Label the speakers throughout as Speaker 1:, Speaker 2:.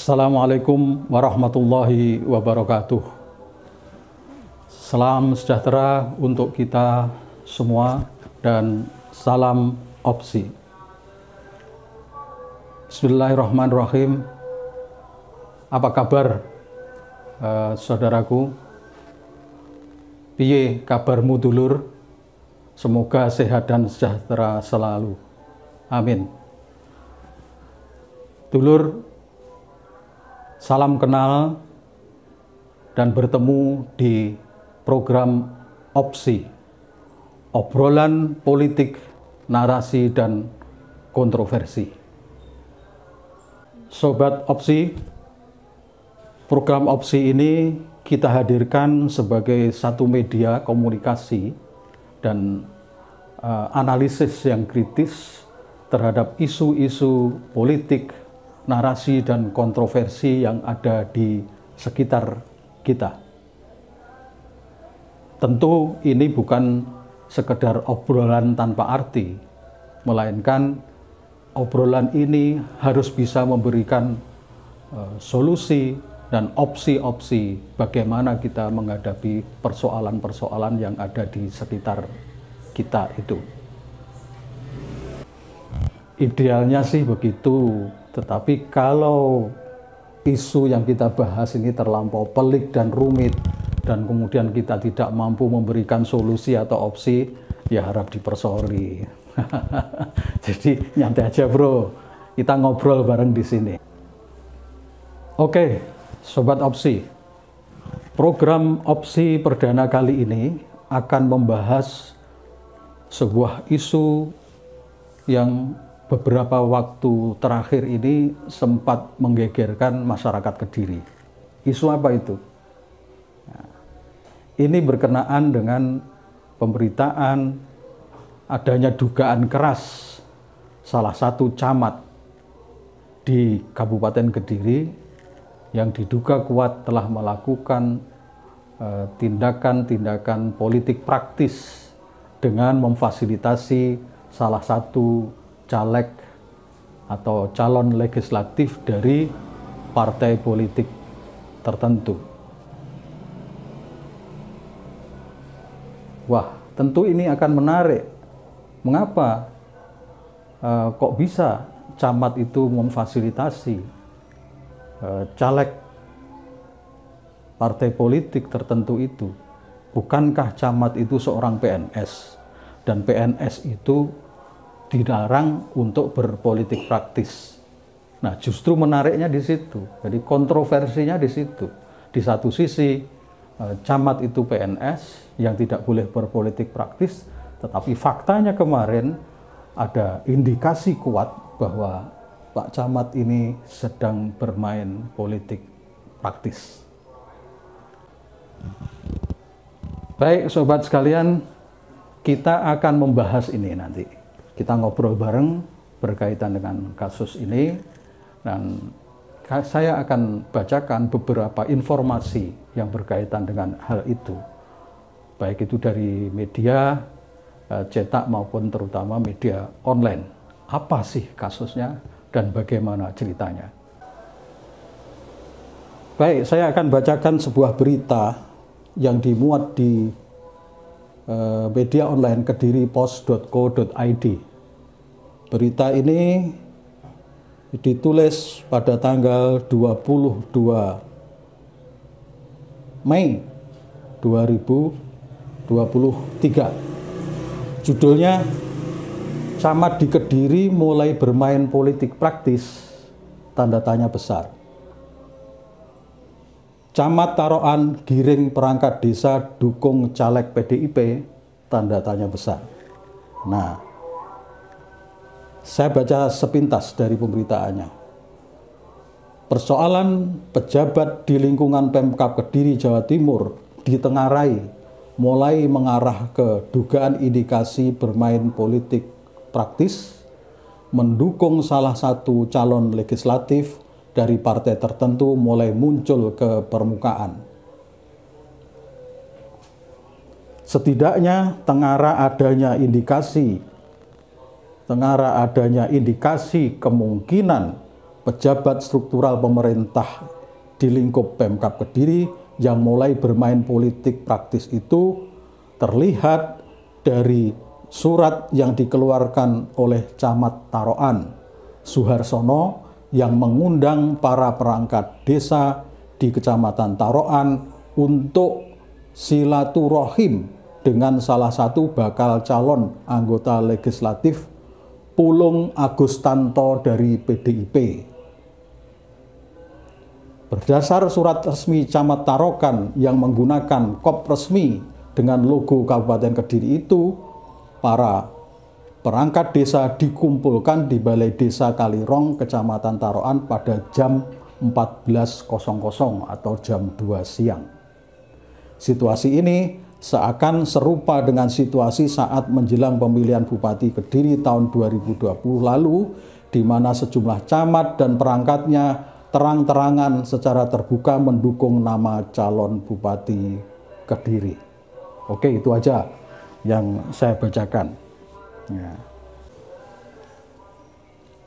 Speaker 1: Assalamualaikum warahmatullahi wabarakatuh. Salam sejahtera untuk kita semua dan salam opsi. Bismillahirrahmanirrahim. Apa kabar saudaraku? Piye kabarmu dulur? Semoga sehat dan sejahtera selalu. Amin. Dulur, salam kenal dan bertemu di program Opsi, obrolan politik, narasi, dan kontroversi. Sobat Opsi, program Opsi ini kita hadirkan sebagai satu media komunikasi dan analisis yang kritis terhadap isu-isu politik, narasi, dan kontroversi yang ada di sekitar kita. Tentu ini bukan sekedar obrolan tanpa arti, melainkan obrolan ini harus bisa memberikan solusi dan opsi-opsi bagaimana kita menghadapi persoalan-persoalan yang ada di sekitar kita itu. Idealnya sih begitu. Tetapi kalau isu yang kita bahas ini terlampau pelik dan rumit, dan kemudian kita tidak mampu memberikan solusi atau opsi, ya harap dipersori. Jadi nyantai aja bro, kita ngobrol bareng di sini. Oke, Sobat Opsi, program Opsi perdana kali ini akan membahas sebuah isu yang beberapa waktu terakhir ini sempat menggegerkan masyarakat Kediri. Isu apa itu? Nah, ini berkenaan dengan pemberitaan adanya dugaan keras salah satu camat di Kabupaten Kediri yang diduga kuat telah melakukan tindakan-tindakan politik praktis dengan memfasilitasi salah satu caleg atau calon legislatif dari partai politik tertentu. Wah, tentu ini akan menarik. Mengapa kok bisa camat itu memfasilitasi caleg partai politik tertentu itu? Bukankah camat itu seorang PNS, dan PNS itu dilarang untuk berpolitik praktis? Nah, justru menariknya di situ. Jadi kontroversinya di situ. Di satu sisi camat itu PNS yang tidak boleh berpolitik praktis, tetapi faktanya kemarin ada indikasi kuat bahwa Pak Camat ini sedang bermain politik praktis. Baik sobat sekalian, kita akan membahas ini nanti. Kita ngobrol bareng berkaitan dengan kasus ini, dan saya akan bacakan beberapa informasi yang berkaitan dengan hal itu, baik itu dari media cetak maupun terutama media online. Apa sih kasusnya dan bagaimana ceritanya? Baik, saya akan bacakan sebuah berita yang dimuat di media online kediripost.co.id. Berita ini ditulis pada tanggal 22 Mei 2023. Judulnya, Camat di Kediri mulai bermain politik praktis, tanda tanya besar. Camat Taroan giring perangkat desa dukung caleg PDIP, tanda tanya besar. Nah, saya baca sepintas dari pemberitaannya. Persoalan pejabat di lingkungan Pemkab Kediri, Jawa Timur ditengarai mulai mengarah ke dugaan indikasi bermain politik praktis, mendukung salah satu calon legislatif dari partai tertentu mulai muncul ke permukaan. Setidaknya tengara adanya indikasi kemungkinan pejabat struktural pemerintah di lingkup Pemkab Kediri yang mulai bermain politik praktis itu terlihat dari surat yang dikeluarkan oleh Camat Taroan Suharsono yang mengundang para perangkat desa di Kecamatan Taroan untuk silaturahim dengan salah satu bakal calon anggota legislatif Pulung Agustanto dari PDIP. Berdasar surat resmi Camat Tarokan yang menggunakan kop resmi dengan logo Kabupaten Kediri itu, para perangkat desa dikumpulkan di Balai Desa Kalirong, Kecamatan Taroan pada jam 14.00 atau jam 2 siang. Situasi ini seakan serupa dengan situasi saat menjelang pemilihan Bupati Kediri tahun 2020 lalu, di mana sejumlah camat dan perangkatnya terang-terangan secara terbuka mendukung nama calon Bupati Kediri. Oke, itu aja yang saya bacakan. Ya.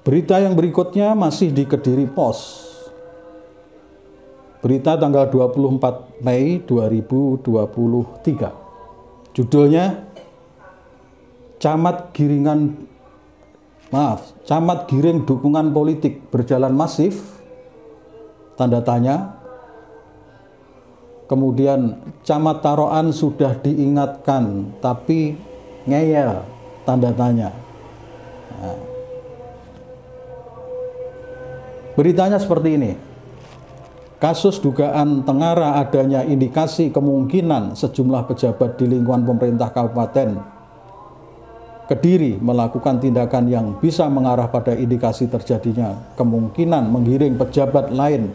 Speaker 1: Berita yang berikutnya masih di Kediri Pos. Berita tanggal 24 Mei 2023. Judulnya Camat Giring dukungan politik berjalan masif, tanda tanya. Kemudian Camat Taroan sudah diingatkan tapi ngeyel, tanda tanya. Nah. Beritanya seperti ini. Kasus dugaan Tengara adanya indikasi kemungkinan sejumlah pejabat di lingkungan pemerintah Kabupaten Kediri melakukan tindakan yang bisa mengarah pada indikasi terjadinya kemungkinan menggiring pejabat lain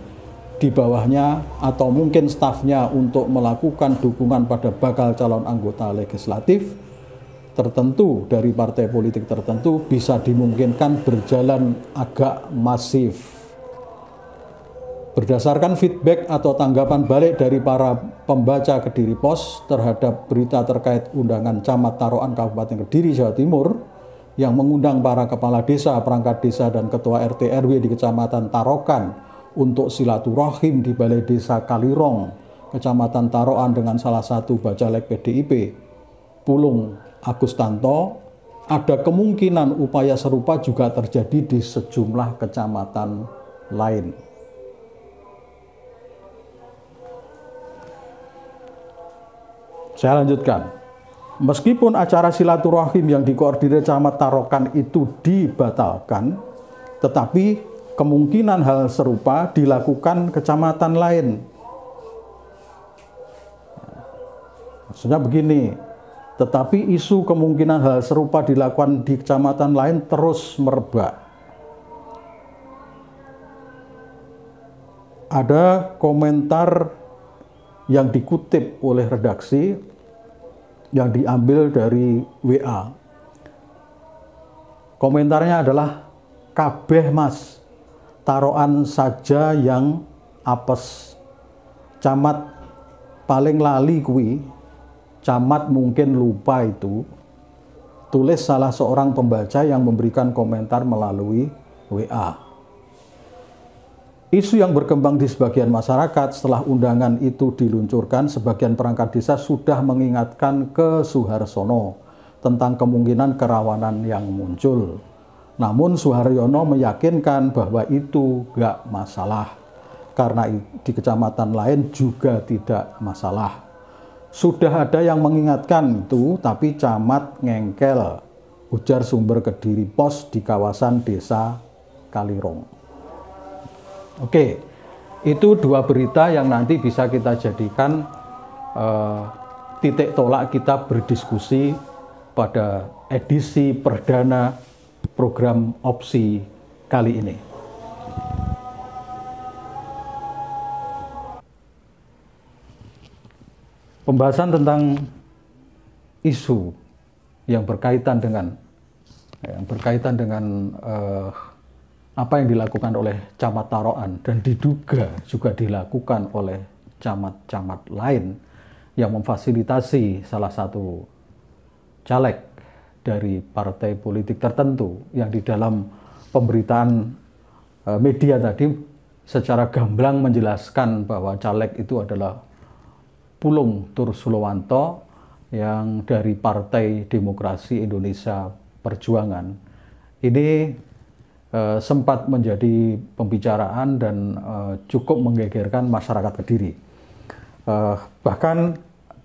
Speaker 1: di bawahnya atau mungkin stafnya untuk melakukan dukungan pada bakal calon anggota legislatif tertentu dari partai politik tertentu bisa dimungkinkan berjalan agak masif. Berdasarkan feedback atau tanggapan balik dari para pembaca Kediri Pos terhadap berita terkait undangan Camat Taroan Kabupaten Kediri, Jawa Timur yang mengundang para kepala desa, perangkat desa, dan ketua RT RW di Kecamatan Tarokan untuk silaturahim di Balai Desa Kalirong, Kecamatan Taroan dengan salah satu bacalek PDIP, Pulung Agustanto, ada kemungkinan upaya serupa juga terjadi di sejumlah kecamatan lain. Saya lanjutkan. Meskipun acara silaturahim yang dikoordinir Camat Tarokan itu dibatalkan, tetapi kemungkinan hal serupa dilakukan kecamatan lain. Maksudnya begini, tetapi isu kemungkinan hal serupa dilakukan di kecamatan lain terus merebak. Ada komentar yang dikutip oleh redaksi yang diambil dari WA. Komentarnya adalah, kabeh mas, Taroan saja yang apes. Camat paling lali kuwi, camat mungkin lupa itu. Tulis salah seorang pembaca yang memberikan komentar melalui WA. Isu yang berkembang di sebagian masyarakat setelah undangan itu diluncurkan, sebagian perangkat desa sudah mengingatkan ke Suharsono tentang kemungkinan kerawanan yang muncul. Namun Suharyono meyakinkan bahwa itu gak masalah, karena di kecamatan lain juga tidak masalah. Sudah ada yang mengingatkan itu, tapi camat ngengkel, ujar sumber Kediri Pos di kawasan Desa Kalirong. Oke, itu dua berita yang nanti bisa kita jadikan titik tolak kita berdiskusi pada edisi perdana program opsi kali ini. Pembahasan tentang isu yang berkaitan dengan apa yang dilakukan oleh Camat Taroan dan diduga juga dilakukan oleh camat-camat lain yang memfasilitasi salah satu caleg dari partai politik tertentu yang di dalam pemberitaan media tadi secara gamblang menjelaskan bahwa caleg itu adalah Pulung Tursulowanto yang dari Partai Demokrasi Indonesia Perjuangan. Ini sempat menjadi pembicaraan dan cukup menggegerkan masyarakat Kediri. Bahkan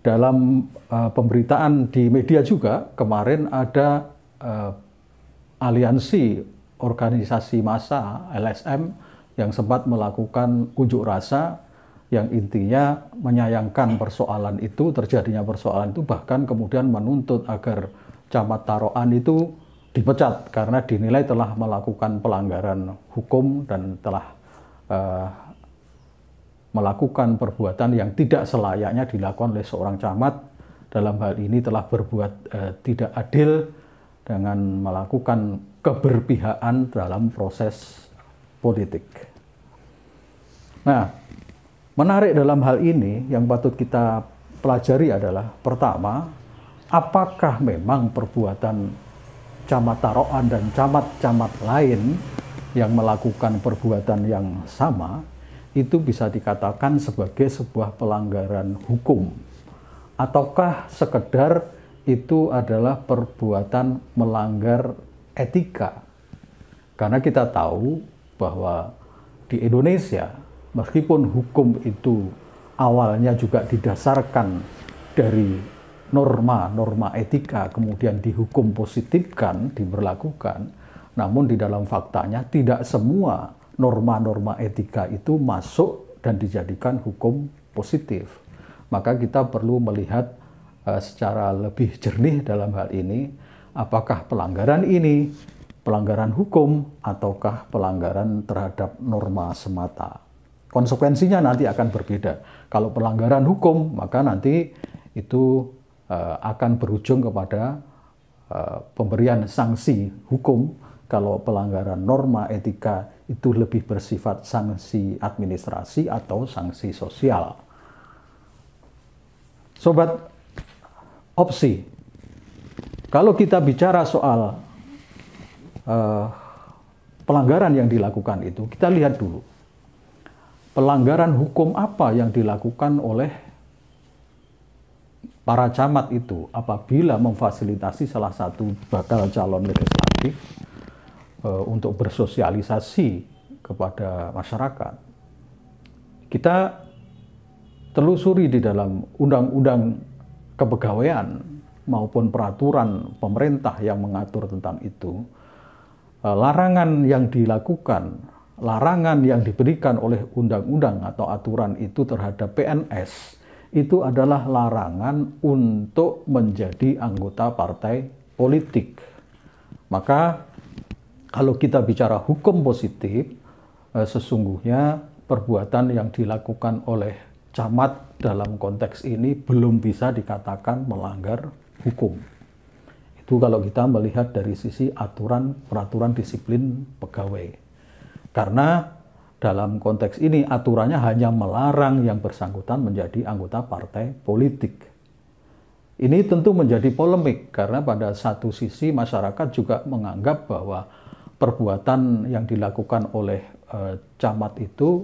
Speaker 1: dalam pemberitaan di media juga kemarin ada aliansi organisasi massa LSM yang sempat melakukan unjuk rasa yang intinya menyayangkan persoalan itu, terjadinya persoalan itu, bahkan kemudian menuntut agar Camat Taroan itu dipecat karena dinilai telah melakukan pelanggaran hukum dan telah melakukan perbuatan yang tidak selayaknya dilakukan oleh seorang camat. Dalam hal ini telah berbuat tidak adil dengan melakukan keberpihakan dalam proses politik. Nah, menarik dalam hal ini yang patut kita pelajari adalah pertama, apakah memang perbuatan Camat Taroan dan camat-camat lain yang melakukan perbuatan yang sama itu bisa dikatakan sebagai sebuah pelanggaran hukum, ataukah sekedar itu adalah perbuatan melanggar etika? Karena kita tahu bahwa di Indonesia meskipun hukum itu awalnya juga didasarkan dari norma-norma etika, kemudian dihukum positifkan, diberlakukan, namun di dalam faktanya tidak semua norma-norma etika itu masuk dan dijadikan hukum positif. Maka kita perlu melihat secara lebih jernih dalam hal ini, apakah pelanggaran ini pelanggaran hukum ataukah pelanggaran terhadap norma semata. Konsekuensinya nanti akan berbeda. Kalau pelanggaran hukum, maka nanti itu akan berujung kepada pemberian sanksi hukum. Kalau pelanggaran norma etika itu lebih bersifat sanksi administrasi atau sanksi sosial. Sobat opsi, kalau kita bicara soal pelanggaran yang dilakukan itu, kita lihat dulu pelanggaran hukum apa yang dilakukan oleh para camat itu apabila memfasilitasi salah satu bakal calon legislatif untuk bersosialisasi kepada masyarakat. Kita telusuri di dalam undang-undang kepegawaian maupun peraturan pemerintah yang mengatur tentang itu, larangan yang dilakukan, larangan yang diberikan oleh undang-undang atau aturan itu terhadap PNS itu adalah larangan untuk menjadi anggota partai politik. Maka kalau kita bicara hukum positif, sesungguhnya perbuatan yang dilakukan oleh camat dalam konteks ini belum bisa dikatakan melanggar hukum. Itu kalau kita melihat dari sisi aturan peraturan disiplin pegawai. Karena dalam konteks ini aturannya hanya melarang yang bersangkutan menjadi anggota partai politik. Ini tentu menjadi polemik karena pada satu sisi masyarakat juga menganggap bahwa perbuatan yang dilakukan oleh camat itu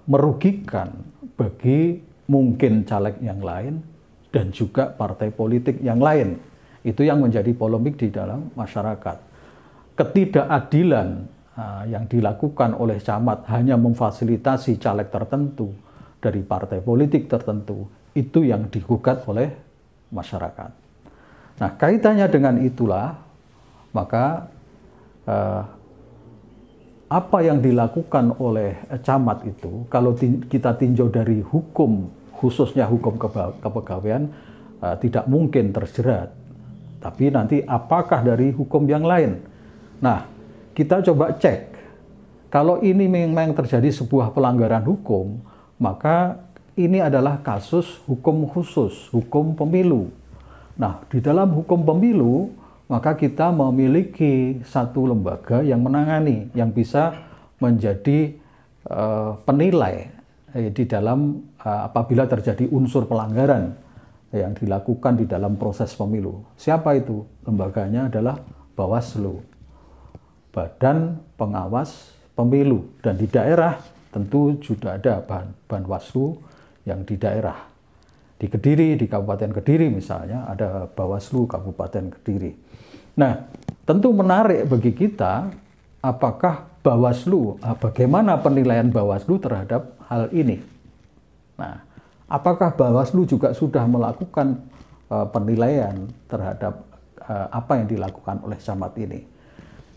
Speaker 1: merugikan bagi mungkin caleg yang lain dan juga partai politik yang lain. Itu yang menjadi polemik di dalam masyarakat. Ketidakadilan yang dilakukan oleh camat hanya memfasilitasi caleg tertentu dari partai politik tertentu, itu yang digugat oleh masyarakat. Nah, kaitannya dengan itulah, maka apa yang dilakukan oleh camat itu, kalau kita tinjau dari hukum, khususnya hukum kepegawaian, tidak mungkin terjerat. Tapi nanti apakah dari hukum yang lain? Nah, kita coba cek, kalau ini memang terjadi sebuah pelanggaran hukum, maka ini adalah kasus hukum khusus, hukum pemilu. Nah, di dalam hukum pemilu, maka kita memiliki satu lembaga yang menangani, yang bisa menjadi penilai di dalam apabila terjadi unsur pelanggaran yang dilakukan di dalam proses pemilu. Siapa itu? Lembaganya adalah Bawaslu. Badan Pengawas pemilu. Dan di daerah tentu sudah ada Banwaslu yang di daerah. Di Kediri, di Kabupaten Kediri misalnya, ada Bawaslu Kabupaten Kediri. Nah, tentu menarik bagi kita, apakah Bawaslu, bagaimana penilaian Bawaslu terhadap hal ini. Nah, apakah Bawaslu juga sudah melakukan penilaian terhadap apa yang dilakukan oleh camat ini.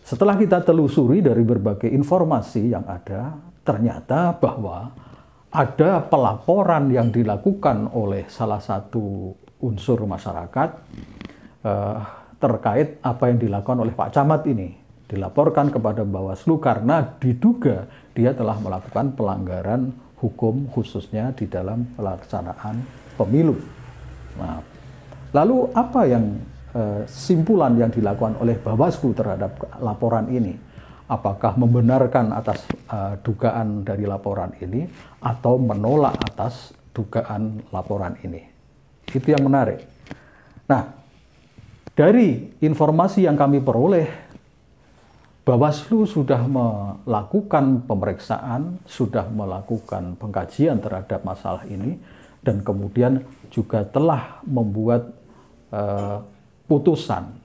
Speaker 1: Setelah kita telusuri dari berbagai informasi yang ada, ternyata bahwa ada pelaporan yang dilakukan oleh salah satu unsur masyarakat terkait apa yang dilakukan oleh Pak Camat ini. Dilaporkan kepada Bawaslu karena diduga dia telah melakukan pelanggaran hukum khususnya di dalam pelaksanaan pemilu. Nah, lalu apa yang simpulan yang dilakukan oleh Bawaslu terhadap laporan ini? Apakah membenarkan atas dugaan dari laporan ini atau menolak atas dugaan laporan ini? Itu yang menarik. Nah, dari informasi yang kami peroleh, Bawaslu sudah melakukan pemeriksaan, sudah melakukan pengkajian terhadap masalah ini, dan kemudian juga telah membuat putusan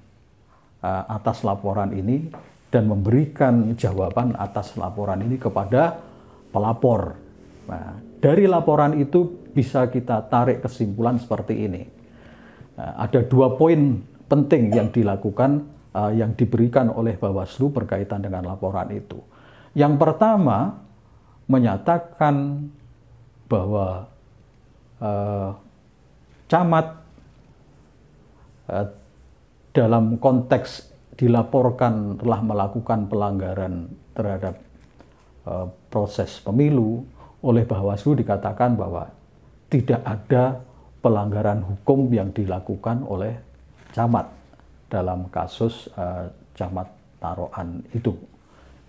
Speaker 1: atas laporan ini dan memberikan jawaban atas laporan ini kepada pelapor. Nah, dari laporan itu bisa kita tarik kesimpulan seperti ini. Nah, ada 2 poin penting yang dilakukan, yang diberikan oleh Bawaslu berkaitan dengan laporan itu. Yang pertama, menyatakan bahwa camat dalam konteks dilaporkan telah melakukan pelanggaran terhadap proses pemilu, oleh Bawaslu dikatakan bahwa tidak ada pelanggaran hukum yang dilakukan oleh camat dalam kasus Camat Taroan itu.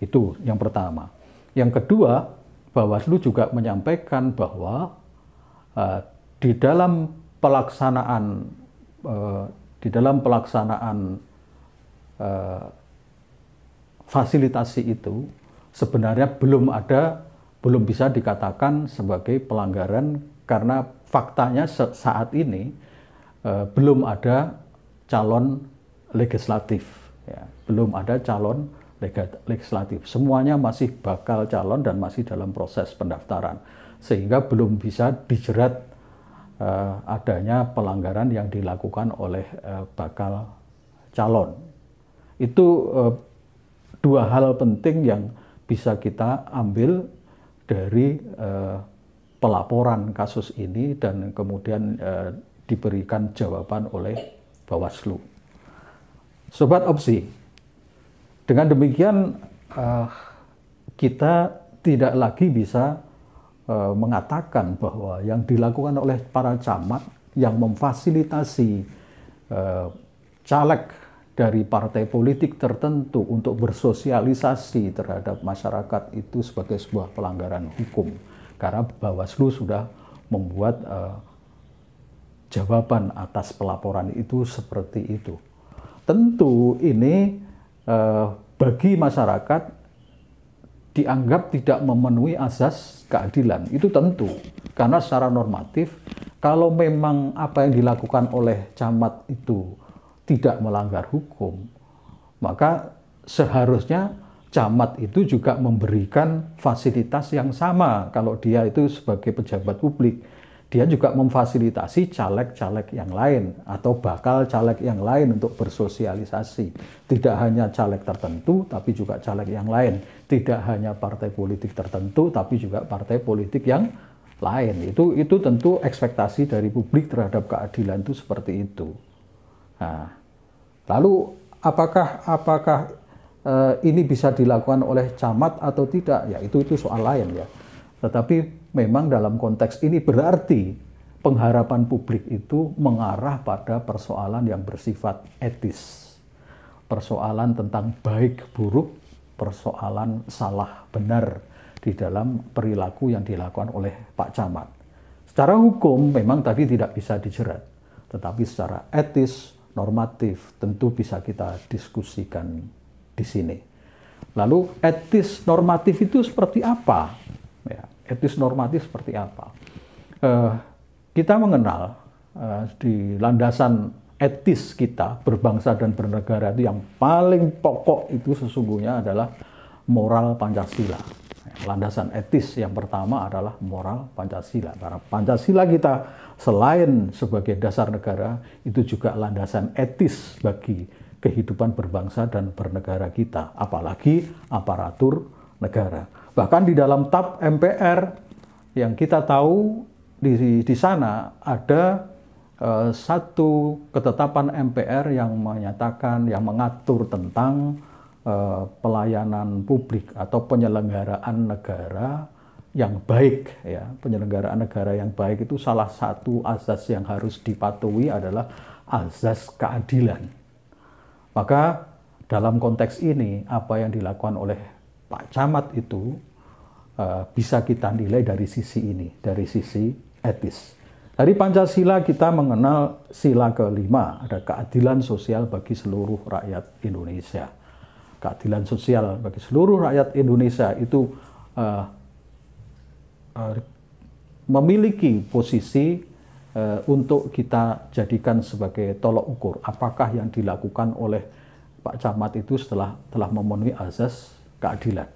Speaker 1: Itu yang pertama. Yang kedua, Bawaslu juga menyampaikan bahwa di dalam pelaksanaan fasilitasi itu sebenarnya belum bisa dikatakan sebagai pelanggaran karena faktanya saat ini belum ada calon legislatif, ya. Belum ada calon legislatif. Semuanya masih bakal calon dan masih dalam proses pendaftaran, sehingga belum bisa dijerat adanya pelanggaran yang dilakukan oleh bakal calon. Itu 2 hal penting yang bisa kita ambil dari pelaporan kasus ini dan kemudian diberikan jawaban oleh Bawaslu. Sobat Opsi, dengan demikian kita tidak lagi bisa mengatakan bahwa yang dilakukan oleh para camat yang memfasilitasi caleg dari partai politik tertentu untuk bersosialisasi terhadap masyarakat itu sebagai sebuah pelanggaran hukum. Karena Bawaslu sudah membuat jawaban atas pelaporan itu seperti itu. Tentu ini bagi masyarakat dianggap tidak memenuhi asas keadilan. Itu tentu. Karena secara normatif, kalau memang apa yang dilakukan oleh camat itu tidak melanggar hukum, maka seharusnya camat itu juga memberikan fasilitas yang sama. Kalau dia itu sebagai pejabat publik, dia juga memfasilitasi caleg-caleg yang lain atau bakal caleg yang lain untuk bersosialisasi. Tidak hanya caleg tertentu, tapi juga caleg yang lain. Tidak hanya partai politik tertentu, tapi juga partai politik yang lain. Itu tentu ekspektasi dari publik terhadap keadilan itu seperti itu. Nah, lalu apakah ini bisa dilakukan oleh camat atau tidak? Ya itu soal lain ya. Tetapi memang dalam konteks ini berarti pengharapan publik itu mengarah pada persoalan yang bersifat etis. Persoalan tentang baik buruk, persoalan salah benar di dalam perilaku yang dilakukan oleh Pak Camat. Secara hukum memang tadi tidak bisa dijerat, tetapi secara etis, normatif tentu bisa kita diskusikan di sini. Lalu etis normatif itu seperti apa? Ya, etis normatif seperti apa? Kita mengenal di landasan etis kita berbangsa dan bernegara itu yang paling pokok itu sesungguhnya adalah moral Pancasila. Landasan etis yang pertama adalah moral Pancasila. Karena Pancasila kita selain sebagai dasar negara, itu juga landasan etis bagi kehidupan berbangsa dan bernegara kita, apalagi aparatur negara. Bahkan di dalam TAP MPR yang kita tahu di sana ada satu ketetapan MPR yang menyatakan, yang mengatur tentang pelayanan publik atau penyelenggaraan negara yang baik. Ya, penyelenggaraan negara yang baik itu salah satu azas yang harus dipatuhi adalah azas keadilan. Maka dalam konteks ini apa yang dilakukan oleh Pak Camat itu bisa kita nilai dari sisi ini, dari sisi etis. Dari Pancasila kita mengenal sila kelima, ada keadilan sosial bagi seluruh rakyat Indonesia. Keadilan sosial bagi seluruh rakyat Indonesia itu memiliki posisi untuk kita jadikan sebagai tolok ukur. Apakah yang dilakukan oleh Pak Camat itu telah memenuhi azas keadilan.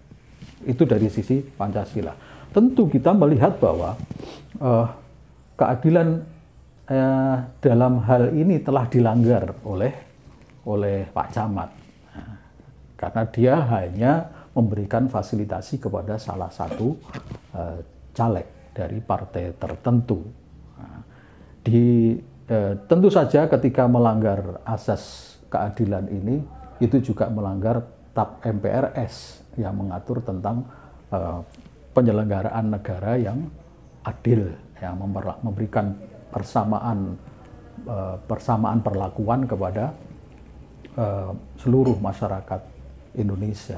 Speaker 1: Itu dari sisi Pancasila. Tentu kita melihat bahwa keadilan dalam hal ini telah dilanggar oleh Pak Camat. Karena dia hanya memberikan fasilitasi kepada salah satu caleg dari partai tertentu. Tentu saja ketika melanggar asas keadilan ini, itu juga melanggar TAP MPRS yang mengatur tentang penyelenggaraan negara yang adil, yang memberikan persamaan perlakuan kepada seluruh masyarakat Indonesia.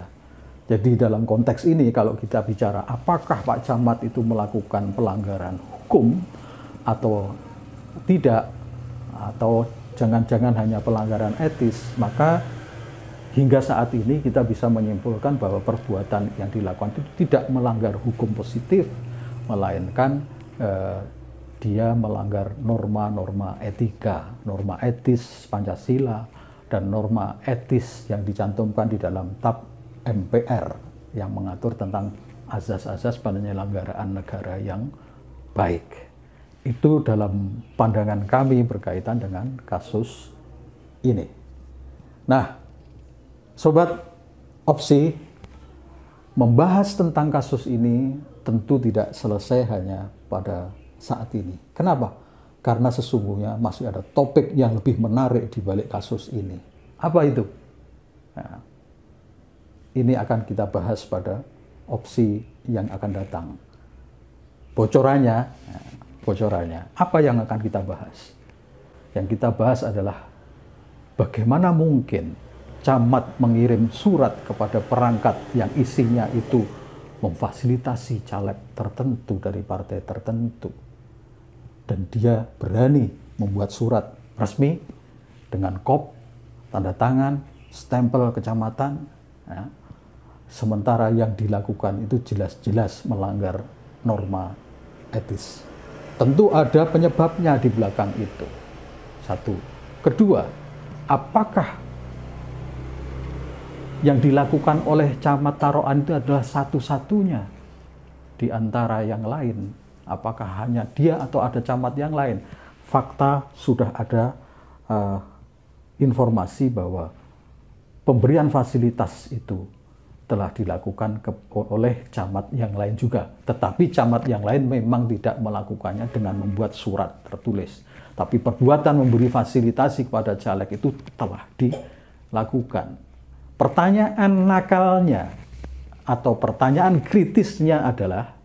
Speaker 1: Jadi dalam konteks ini kalau kita bicara apakah Pak Camat itu melakukan pelanggaran hukum atau tidak, atau jangan-jangan hanya pelanggaran etis, maka hingga saat ini kita bisa menyimpulkan bahwa perbuatan yang dilakukan itu tidak melanggar hukum positif, melainkan dia melanggar norma-norma etika, norma etis Pancasila, dan norma etis yang dicantumkan di dalam TAP MPR yang mengatur tentang azas-azas penyelenggaraan negara yang baik. Itu dalam pandangan kami berkaitan dengan kasus ini. Nah, Sobat Opsi, membahas tentang kasus ini tentu tidak selesai hanya pada saat ini. Kenapa? Karena sesungguhnya masih ada topik yang lebih menarik di balik kasus ini. Apa itu? Nah, ini akan kita bahas pada opsi yang akan datang. Bocorannya, apa yang akan kita bahas? Yang kita bahas adalah bagaimana mungkin Camat mengirim surat kepada perangkat yang isinya itu memfasilitasi caleg tertentu dari partai tertentu. Dan dia berani membuat surat resmi dengan kop, tanda tangan, stempel kecamatan. Ya. Sementara yang dilakukan itu jelas-jelas melanggar norma etis. Tentu ada penyebabnya di belakang itu. Satu. Kedua, apakah yang dilakukan oleh Camat Taroan itu adalah satu-satunya di antara yang lain? Apakah hanya dia atau ada camat yang lain? Fakta sudah ada informasi bahwa pemberian fasilitas itu telah dilakukan oleh camat yang lain juga. Tetapi camat yang lain memang tidak melakukannya dengan membuat surat tertulis. Tapi perbuatan memberi fasilitasi kepada caleg itu telah dilakukan. Pertanyaan nakalnya atau pertanyaan kritisnya adalah,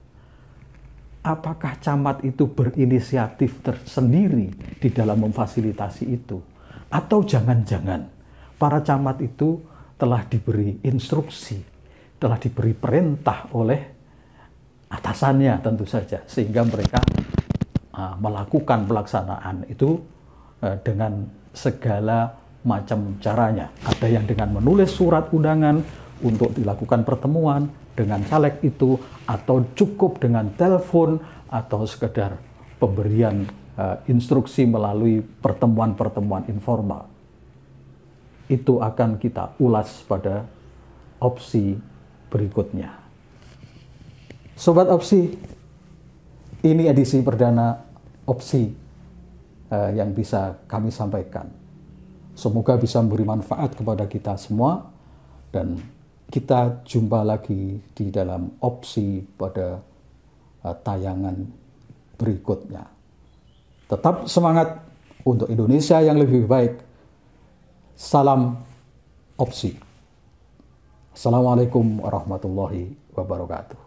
Speaker 1: apakah camat itu berinisiatif tersendiri di dalam memfasilitasi itu? Atau jangan-jangan para camat itu telah diberi instruksi, telah diberi perintah oleh atasannya tentu saja, sehingga mereka melakukan pelaksanaan itu dengan segala macam caranya. Ada yang dengan menulis surat undangan, untuk dilakukan pertemuan dengan caleg itu, atau cukup dengan telepon, atau sekedar pemberian instruksi melalui pertemuan-pertemuan informal. Itu akan kita ulas pada opsi berikutnya. Sobat Opsi, ini edisi perdana opsi yang bisa kami sampaikan. Semoga bisa memberi manfaat kepada kita semua, dan kita jumpa lagi di dalam opsi pada tayangan berikutnya. Tetap semangat untuk Indonesia yang lebih baik. Salam opsi. Assalamualaikum warahmatullahi wabarakatuh.